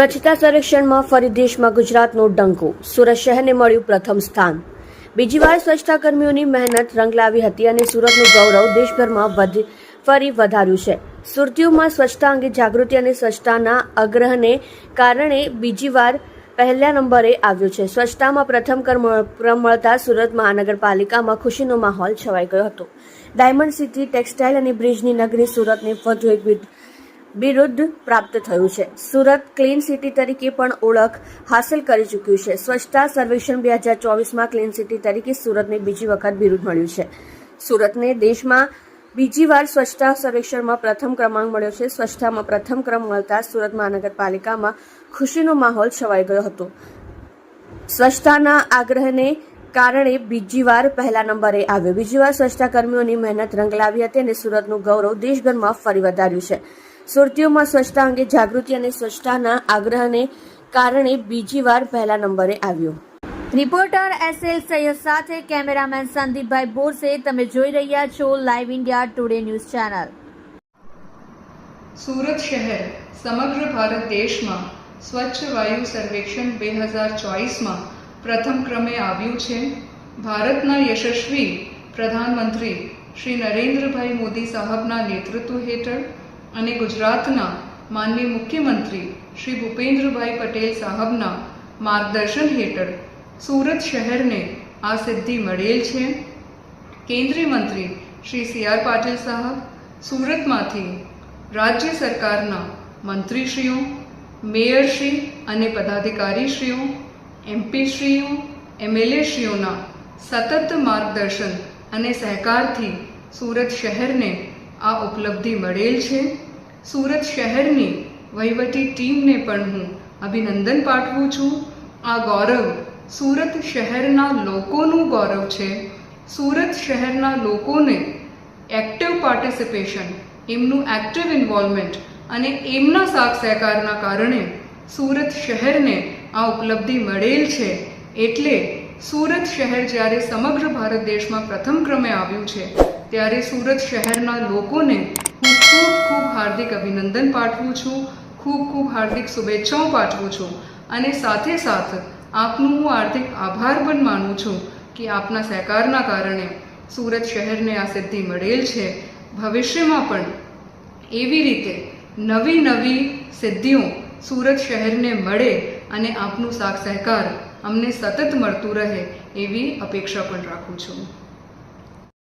સ્વચ્છતા સર્વેક્ષણમાં ફરી દેશમાં ગુજરાતનો ડંકો. સુરત શહેરને મળ્યું પ્રથમ સ્થાન. બીજી વાર સ્વચ્છતા કર્મીઓની મહેનત રંગ લાવી હતી અને સુરતનું ગૌરવ દેશભરમાં ફરી વધાર્યું છે. સુરતીઓમાં સ્વચ્છતા અંગે જાગૃતિ અને સ્વચ્છતાના આગ્રહને કારણે બીજી વાર પહેલા નંબરે આવ્યું છે. સ્વચ્છતામાં પ્રથમ ક્રમ મળતા સુરત મહાનગરપાલિકામાં ખુશીનો માહોલ છવાઈ ગયો હતો. ડાયમંડ સિટી, ટેક્સટાઇલ અને બ્રિજની નગરી સુરતને વધુ એક બિરુદ પ્રાપ્ત થયું છે. સુરત ક્લીન સિટી તરીકે પણ ઓળખ હાંસલ કરી ચૂક્યું છે. સ્વચ્છતા સર્વેક્ષણ 2024માં ક્લીન સિટી તરીકે સુરતને બીજી વખત બિરુદ મળ્યું છે. સુરતને દેશમાં બીજી વાર સ્વચ્છતા સર્વેક્ષણમાં પ્રથમ ક્રમાંક મળ્યો છે. સ્વચ્છતામાં પ્રથમ ક્રમ મળતા સુરત મહાનગરપાલિકામાં ખુશીનો માહોલ છવાઈ ગયો હતો. સ્વચ્છતાના આગ્રહને કારણે બીજી વાર પહેલા નંબરે આવ્યો. બીજી વાર સ્વચ્છતા કર્મીઓની મહેનત રંગ લાવી હતી અને સુરતનું ગૌરવ દેશભરમાં ફરી વધાર્યું છે. સુરતીઓમાં સ્વચ્છતા અંગે જાગૃતિ અને સ્વચ્છતાના આગ્રહને કારણે બીજી વાર પહેલા નંબરે આવ્યો. રિપોર્ટર SL સૈયદ સાથે કેમેરામેન સંદીપભાઈ બોરસે. તમે જોઈ રહ્યા છો live India today news channel. Surat શહેર સમગ્ર ભારત દેશમાં સ્વચ્છ વાયુ સર્વેક્ષણ 2024માં પ્રથમ ક્રમે આવ્યું છે. ભારતના યશસ્વી પ્રધાનમંત્રી શ્રી નરેન્દ્રભાઈ મોદી સાહેબના નેતૃત્વ હેઠળ અને ગુજરાતના માનનીય મુખ્યમંત્રી શ્રી ભૂપેન્દ્રભાઈ પટેલ સાહેબના માર્ગદર્શન હેઠળ સુરત શહેરને આ સિદ્ધિ મળેલ છે. કેન્દ્રીય મંત્રી શ્રી CR પાટીલ સાહેબ, સુરતમાંથી રાજ્ય સરકારના મંત્રીશ્રીઓ, મેયરશ્રી અને પદાધિકારીશ્રીઓ, MP શ્રીઓ, MLA શ્રીઓના સતત માર્ગદર્શન અને સહકારથી સુરત શહેરને આ ઉપલબ્ધિ મળેલ છે. સુરત શહેરની વહીવટી ટીમને પણ હું અભિનંદન પાઠવું છું. આ ગૌરવ સુરત શહેરના લોકોનું ગૌરવ છે. સુરત શહેરના લોકોને એક્ટિવ પાર્ટિસિપેશન, એમનું એક્ટિવ ઇન્વોલ્વમેન્ટ અને એમના સાથ સહકારના કારણે સુરત શહેરને આ ઉપલબ્ધિ મળેલ છે. એટલે સુરત શહેર જ્યારે સમગ્ર ભારત દેશમાં પ્રથમ ક્રમે આવ્યું છે ત્યારે સુરત શહેરના લોકોને હું ખૂબ ખૂબ હાર્દિક અભિનંદન પાઠવું છું, ખૂબ હાર્દિક શુભેચ્છાઓ પાઠવું છું અને સાથે આપનું હું હાર્દિક આભાર પણ માનું છું કે આપના સહકારના કારણે સુરત શહેરને આ સિદ્ધિ મળેલ છે. ભવિષ્યમાં પણ એવી રીતે નવી સિદ્ધિઓ સુરત શહેરને મળે અને આપનું સાથ સહકાર અમને સતત મળતું રહે એવી અપેક્ષા પણ રાખું છું.